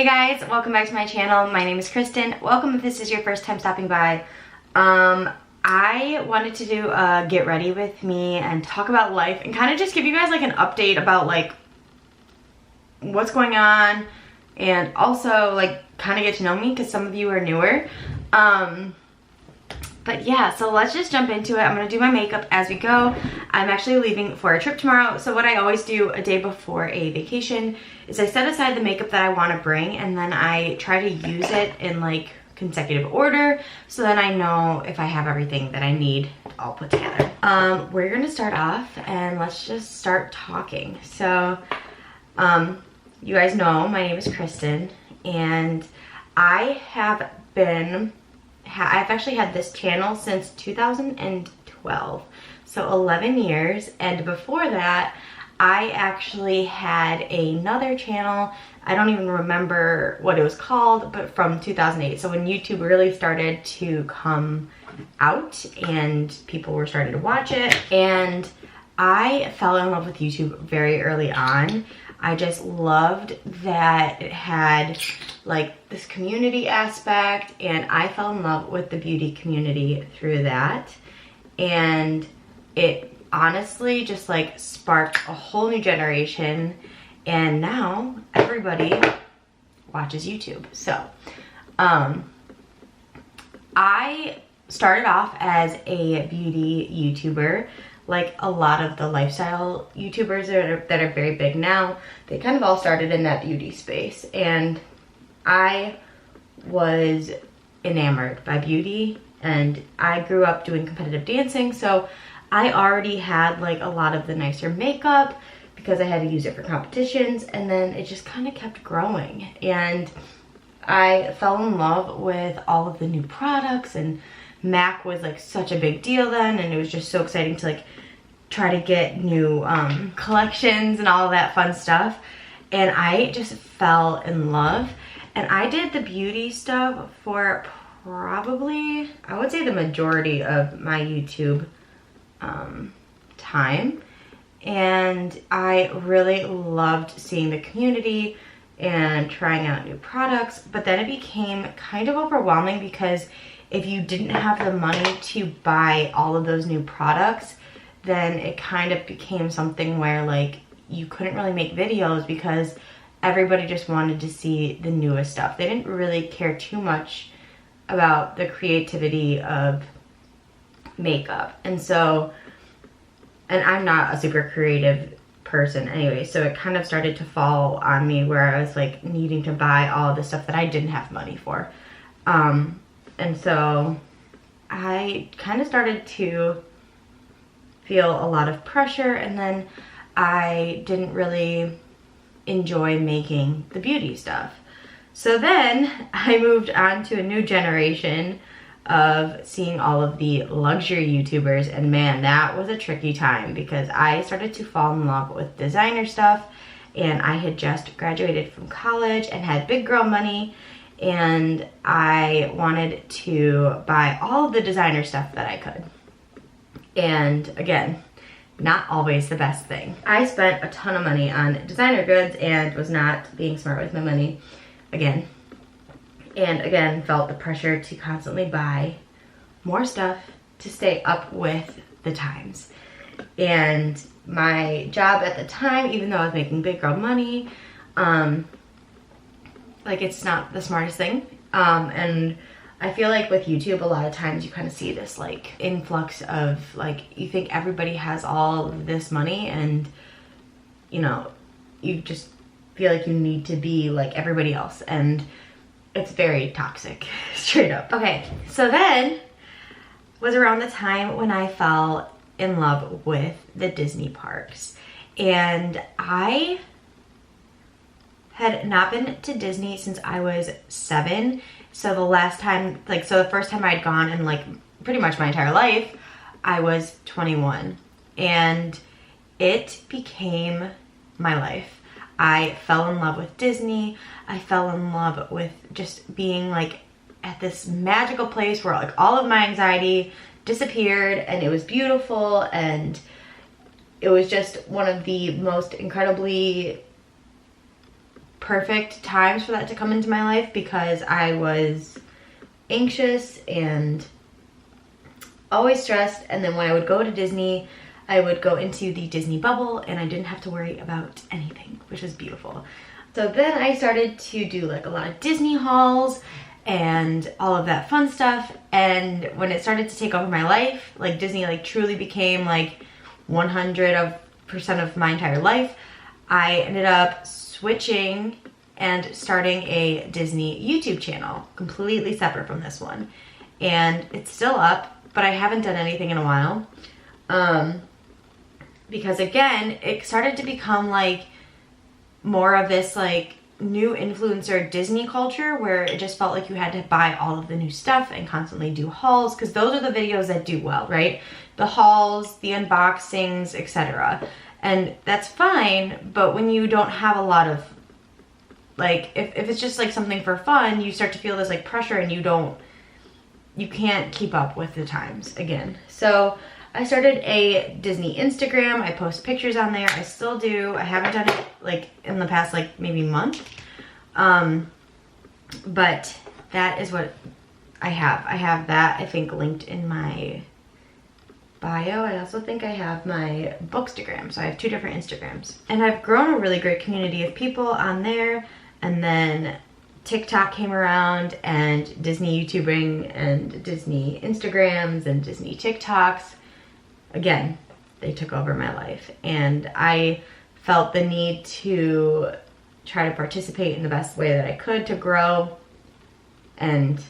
guys, welcome back to my channel. My name is Kristen. Welcome if this is your first time stopping by. I wanted to do a get ready with me and talk about life and kind of just give you guys like an update about like what's going on, and also like kind of get to know me because some of you are newer. But yeah, so let's just jump into it. I'm gonna do my makeup as we go. I'm actually leaving for a trip tomorrow. So what I always do a day before a vacation is I set aside the makeup that I wanna bring, and then I try to use it in like consecutive order, so then I know if I have everything that I need all put together. We're gonna start off and let's just start talking. So, you guys know my name is Kristen, and I've actually had this channel since 2012, so 11 years, and before that I actually had another channel. I don't even remember what it was called, but from 2008, so when YouTube really started to come out and people were starting to watch it, and I fell in love with YouTube very early on. I just loved that it had like this community aspect, and I fell in love with the beauty community through that, and it honestly just like sparked a whole new generation, and now everybody watches YouTube. So I started off as a beauty YouTuber. Like a lot of the lifestyle YouTubers that are very big now, they kind of all started in that beauty space, and I was enamored by beauty, and I grew up doing competitive dancing, so I already had like a lot of the nicer makeup because I had to use it for competitions, and then it just kind of kept growing, and I fell in love with all of the new products, and MAC was like such a big deal then, and it was just so exciting to like try to get new collections and all of that fun stuff, and I just fell in love. And I did the beauty stuff for probably, I would say, the majority of my YouTube time, and I really loved seeing the community and trying out new products. But then it became kind of overwhelming because if you didn't have the money to buy all of those new products, then it kind of became something where like you couldn't really make videos because everybody just wanted to see the newest stuff. They didn't really care too much about the creativity of makeup. And so, and I'm not a super creative person anyway, so it kind of started to fall on me where I was like needing to buy all the stuff that I didn't have money for. And so I kind of started to feel a lot of pressure, and then I didn't really enjoy making the beauty stuff. So then I moved on to a new generation of seeing all of the luxury YouTubers, and man, that was a tricky time because I started to fall in love with designer stuff, and I had just graduated from college and had big girl money, and I wanted to buy all of the designer stuff that I could. And again, not always the best thing. I spent a ton of money on designer goods and was not being smart with my money again. And again, felt the pressure to constantly buy more stuff to stay up with the times. And my job at the time, even though I was making big girl money, like it's not the smartest thing. And I feel like with YouTube, a lot of times you kind of see this like influx of like, you think everybody has all of this money, and you know, you just feel like you need to be like everybody else, and it's very toxic, straight up. Okay, so then was around the time when I fell in love with the Disney parks, and I had not been to Disney since I was 7. So the last time, like, so the first time I'd gone in like pretty much my entire life, I was 21, and it became my life. I fell in love with Disney. I fell in love with just being like at this magical place where like all of my anxiety disappeared, and it was beautiful, and it was just one of the most incredibly perfect times for that to come into my life because I was anxious and always stressed. And then when I would go to Disney, I would go into the Disney bubble and I didn't have to worry about anything, which was beautiful. So then I started to do like a lot of Disney hauls and all of that fun stuff. And when it started to take over my life, like Disney like truly became like 100% of my entire life, I ended up switching and starting a Disney YouTube channel, completely separate from this one. And it's still up, but I haven't done anything in a while. Because again, it started to become like more of this like new influencer Disney culture where it just felt like you had to buy all of the new stuff and constantly do hauls, because those are the videos that do well, right? The hauls, the unboxings, etc. And that's fine, but when you don't have a lot of like, if it's just like something for fun, you start to feel this like pressure and you can't keep up with the times again. So I started a Disney Instagram. I post pictures on there. I still do. I haven't done it like in the past like maybe month. But that is what I have. I have that, I think, linked in my bio. I also think I have my Bookstagram. So I have 2 different Instagrams. And I've grown a really great community of people on there. And then TikTok came around and Disney YouTubing and Disney Instagrams and Disney TikToks. Again, they took over my life and I felt the need to try to participate in the best way that I could to grow. And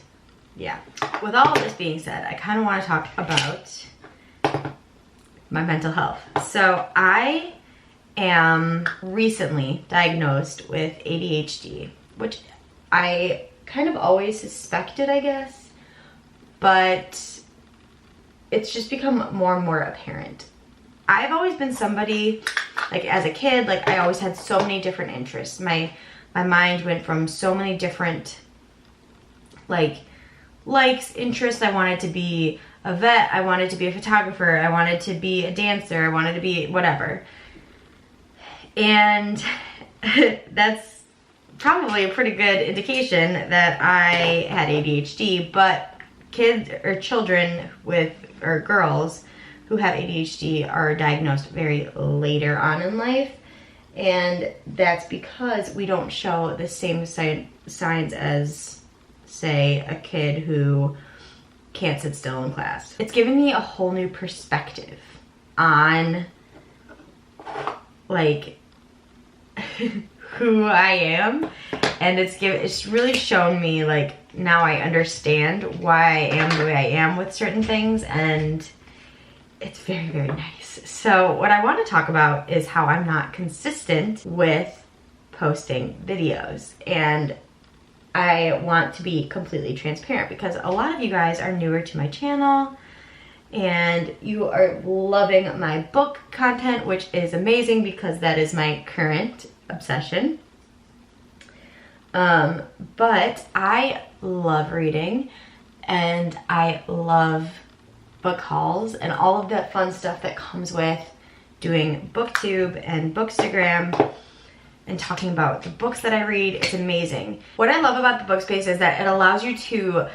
yeah, with all of this being said, I kind of want to talk about my mental health. So I am recently diagnosed with ADHD, which I kind of always suspected, I guess, but it's just become more and more apparent. I've always been somebody, like as a kid, like I always had so many different interests. My mind went from so many different like likes, interests. I wanted to be a vet, I wanted to be a photographer, I wanted to be a dancer, I wanted to be whatever. And that's probably a pretty good indication that I had ADHD, but kids or children with, or girls who have ADHD are diagnosed very later on in life. And that's because we don't show the same signs as, say, a kid who can't sit still in class. It's given me a whole new perspective on like who I am, and it's really shown me like now I understand why I am the way I am with certain things, and it's very, very nice. So what I want to talk about is how I'm not consistent with posting videos, and I want to be completely transparent because a lot of you guys are newer to my channel and you are loving my book content, which is amazing because that is my current obsession. But I love reading and I love book hauls and all of that fun stuff that comes with doing booktube and bookstagram and talking about the books that I read. It's amazing. What I love about the book space is that it allows you to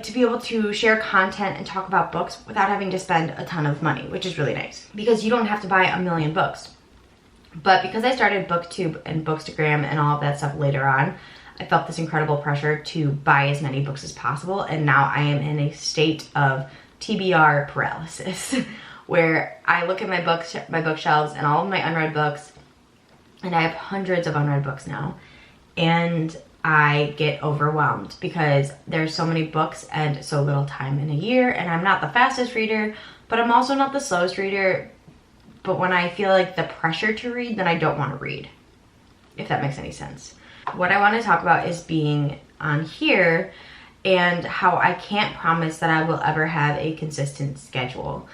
to be able to share content and talk about books without having to spend a ton of money, which is really nice because you don't have to buy a million books. But because I started booktube and bookstagram and all of that stuff later on, I felt this incredible pressure to buy as many books as possible, and now I am in a state of TBR paralysis where I look at my bookshelves and all of my unread books, and I have hundreds of unread books now, and I get overwhelmed because there's so many books and so little time in a year, and I'm not the fastest reader, but I'm also not the slowest reader. But when I feel like the pressure to read, then I don't want to read, if that makes any sense. What I want to talk about is being on here and how I can't promise that I will ever have a consistent schedule.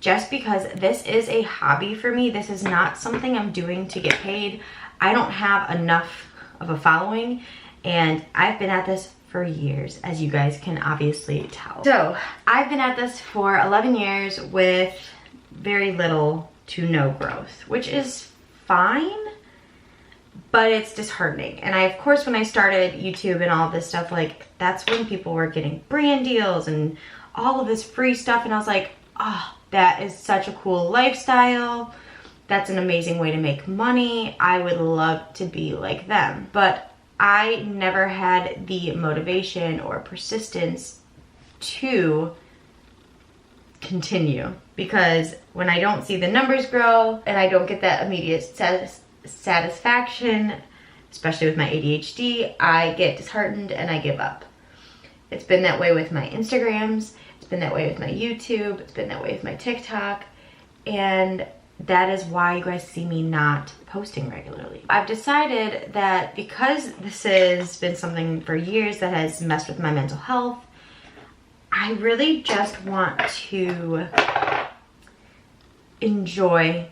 Just because this is a hobby for me, this is not something I'm doing to get paid. I don't have enough of a following, and I've been at this for years, as you guys can obviously tell. So I've been at this for 11 years with very little to no growth, which is fine. but it's disheartening. And of course, when I started YouTube and all this stuff, like, that's when people were getting brand deals and all of this free stuff. And I was like, oh, that is such a cool lifestyle. That's an amazing way to make money. I would love to be like them. But I never had the motivation or persistence to continue, because when I don't see the numbers grow and I don't get that immediate satisfaction, especially with my ADHD, I get disheartened and I give up. It's been that way with my Instagrams, it's been that way with my YouTube, it's been that way with my TikTok, and that is why you guys see me not posting regularly. I've decided that because this has been something for years that has messed with my mental health, I really just want to enjoy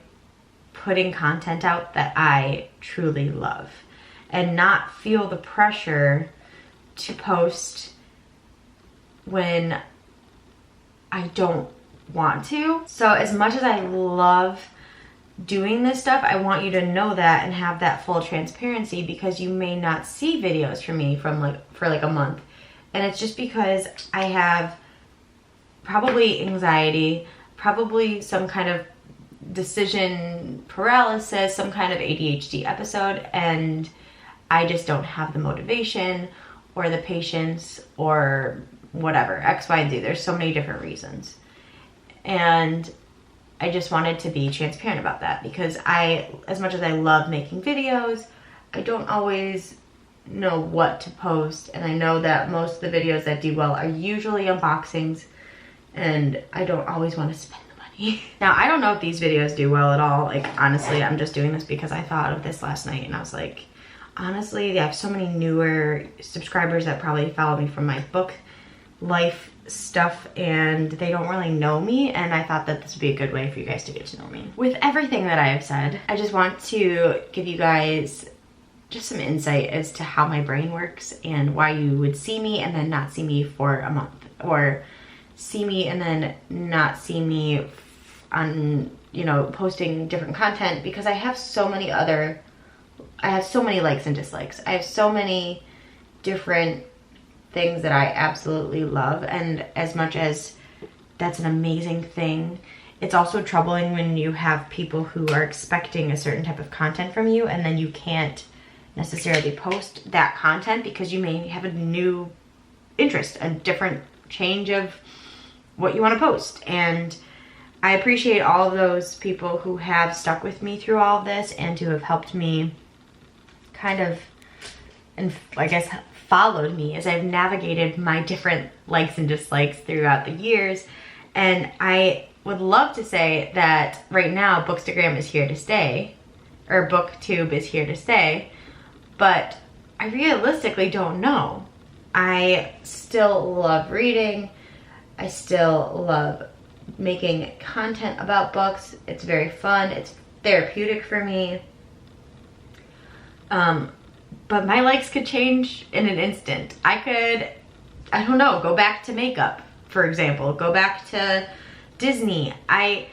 putting content out that I truly love and not feel the pressure to post when I don't want to. So as much as I love doing this stuff, I want you to know that and have that full transparency, because you may not see videos from me for like a month. And it's just because I have probably anxiety, probably some kind of decision paralysis, some kind of ADHD episode, and I just don't have the motivation or the patience or whatever, X, Y, and Z. There's so many different reasons. And I just wanted to be transparent about that, because as much as I love making videos, I don't always know what to post. And I know that most of the videos that do well are usually unboxings, and I don't always want to spend the money. Now, I don't know if these videos do well at all. Like, honestly, I'm just doing this because I thought of this last night and I was like, honestly, I have so many newer subscribers that probably follow me from my book life stuff, and they don't really know me, and I thought that this would be a good way for you guys to get to know me. With everything that I have said, I just want to give you guys just some insight as to how my brain works and why you would see me and then not see me for a month, or see me and then not see me on, you know, posting different content, because I have so many likes and dislikes. I have so many different things that I absolutely love, and as much as that's an amazing thing, it's also troubling when you have people who are expecting a certain type of content from you and then you can't necessarily post that content because you may have a new interest, a different change of what you want to post. And I appreciate all of those people who have stuck with me through all of this and who have helped me kind of, and I guess followed me as I've navigated my different likes and dislikes throughout the years. And I would love to say that right now Bookstagram is here to stay, or BookTube is here to stay, but I realistically don't know. I still love reading. I still love making content about books. It's very fun. It's therapeutic for me. But my likes could change in an instant. I could, I don't know, go back to makeup, for example, go back to Disney. I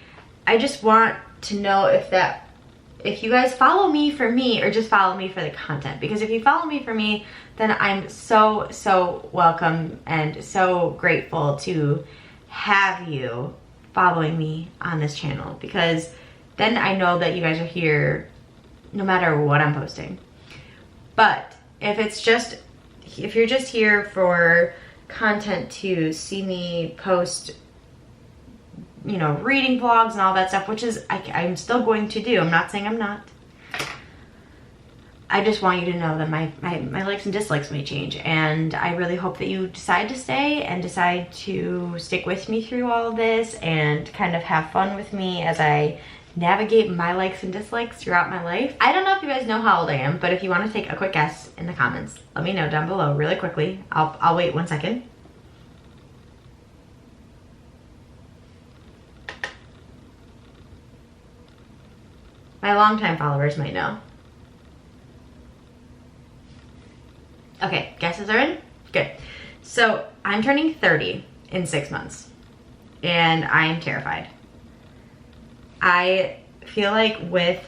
just want to know if you guys follow me for me or just follow me for the content. Because if you follow me for me, then I'm so welcome and so grateful to have you following me on this channel, because then I know that you guys are here no matter what I'm posting. But if you're just here for content to see me post, you know, reading vlogs and all that stuff, which is I'm still going to do. I'm not saying I'm not. I just want you to know that my likes and dislikes may change, and I really hope that you decide to stay and decide to stick with me through all of this and kind of have fun with me as I navigate my likes and dislikes throughout my life. I don't know if you guys know how old I am, but if you want to take a quick guess in the comments, let me know down below really quickly. I'll wait 1 second. My longtime followers might know. Okay, guesses are in? Good. So I'm turning 30 in 6 months, and I am terrified. I feel like with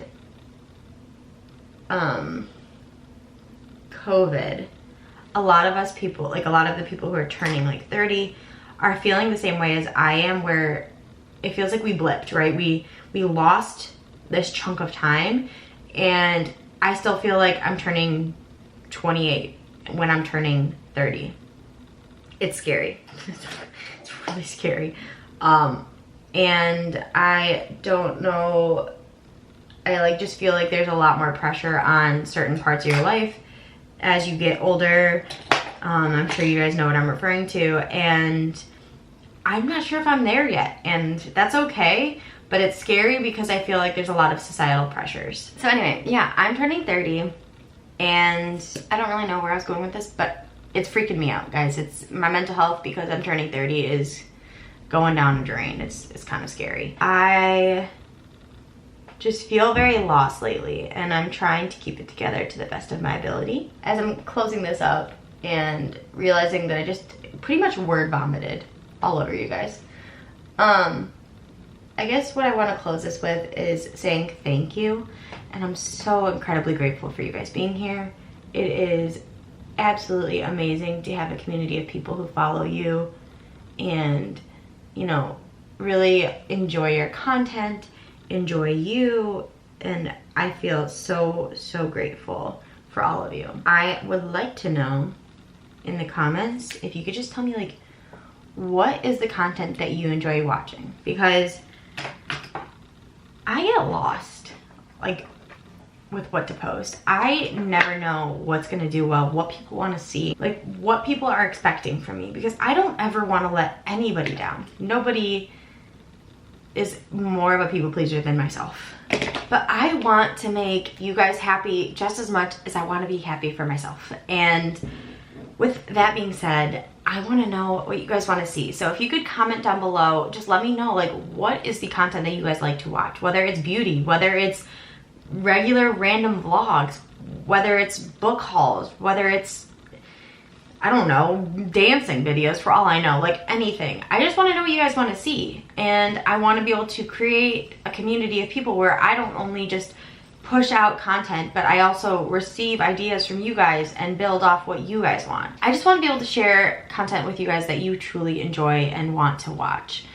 COVID, a lot of us people, like a lot of the people who are turning like 30 are feeling the same way as I am, where it feels like we blipped, right? We lost this chunk of time, and I still feel like I'm turning 28 when I'm turning 30. It's scary. It's really scary. And I don't know, I like just feel like there's a lot more pressure on certain parts of your life as you get older. I'm sure you guys know what I'm referring to, and I'm not sure if I'm there yet, and that's okay, but it's scary because I feel like there's a lot of societal pressures. So anyway, yeah, I'm turning 30, and I don't really know where I was going with this, but it's freaking me out, guys. It's my mental health, because I'm turning 30, is going down the drain. It's kind of scary. I just feel very lost lately, and I'm trying to keep it together to the best of my ability. As I'm closing this up and realizing that I just pretty much word vomited all over you guys, I guess what I want to close this with is saying thank you, and I'm so incredibly grateful for you guys being here. It is absolutely amazing to have a community of people who follow you and, you know, really enjoy your content, enjoy you, and I feel so grateful for all of you. I would like to know in the comments if you could just tell me, like, what is the content that you enjoy watching, because I get lost, like, with what to post. I never know what's gonna do well, what people want to see, like what people are expecting from me, because I don't ever want to let anybody down. Nobody is more of a people pleaser than myself, but I want to make you guys happy just as much as I want to be happy for myself. And with that being said, I want to know what you guys want to see. So if you could comment down below, just let me know, like, what is the content that you guys like to watch, whether it's beauty, whether it's regular random vlogs, whether it's book hauls, whether it's, I don't know, dancing videos, for all I know, like anything. I just want to know what you guys want to see, and I want to be able to create a community of people where I don't only just push out content, but I also receive ideas from you guys and build off what you guys want. I just want to be able to share content with you guys that you truly enjoy and want to watch.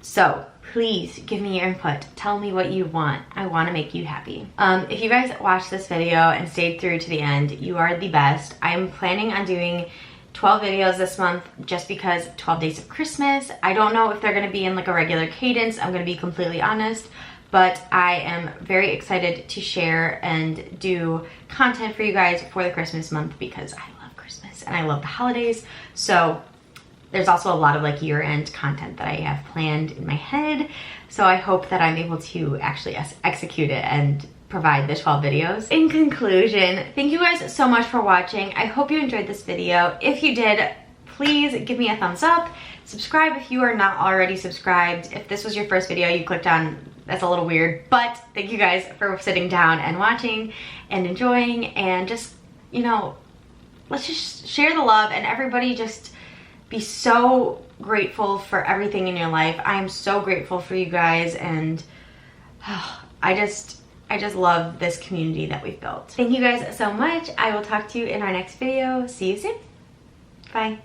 So please give me your input. Tell me what you want. I want to make you happy. If you guys watched this video and stayed through to the end, you are the best. I'm planning on doing 12 videos this month, just because 12 days of Christmas. I don't know if they're going to be in like a regular cadence, I'm going to be completely honest, but I am very excited to share and do content for you guys for the Christmas month, because I love Christmas and I love the holidays. So there's also a lot of like year-end content that I have planned in my head. So I hope that I'm able to actually execute it and provide the 12 videos. In conclusion, thank you guys so much for watching. I hope you enjoyed this video. If you did, please give me a thumbs up. Subscribe if you are not already subscribed. If this was your first video you clicked on, that's a little weird, but thank you guys for sitting down and watching and enjoying, and just, you know, let's just share the love, and everybody just be so grateful for everything in your life. I am so grateful for you guys, and I just love this community that we've built. Thank you guys so much. I will talk to you in our next video. See you soon. Bye.